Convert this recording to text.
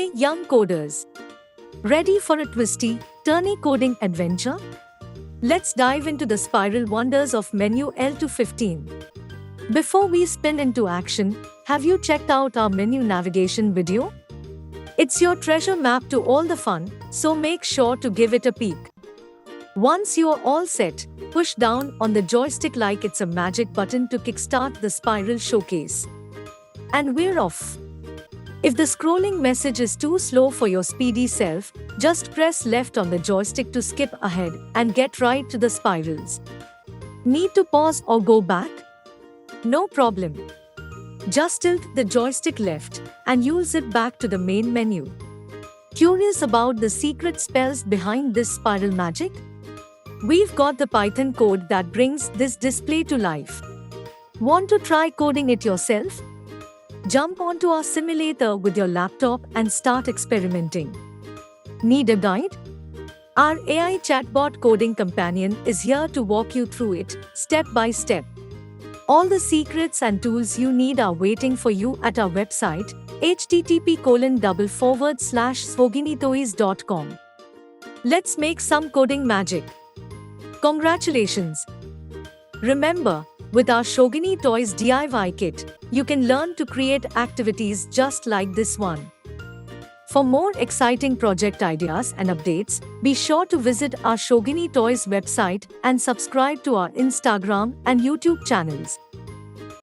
Hey young coders! Ready for a twisty, turny coding adventure? Let's dive into the spiral wonders of Menu L215. Before we spin into action, have you checked out our menu navigation video? It's your treasure map to all the fun, so make sure to give it a peek. Once you're all set, push down on the joystick like it's a magic button to kickstart the spiral showcase. And we're off! If the scrolling message is too slow for your speedy self, just press left on the joystick to skip ahead and get right to the spirals. Need to pause or go back? No problem. Just tilt the joystick left and you'll zip back to the main menu. Curious about the secret spells behind this spiral magic? We've got the Python code that brings this display to life. Want to try coding it yourself? Jump onto our simulator with your laptop and start experimenting. Need a guide? Our AI Chatbot Coding Companion is here to walk you through it, step by step. All the secrets and tools you need are waiting for you at our website, http://schoginitoys.com. Let's make some coding magic. Congratulations! Remember, with our Schogini Toys DIY kit, you can learn to create activities just like this one. For more exciting project ideas and updates, be sure to visit our Schogini Toys website and subscribe to our Instagram and YouTube channels.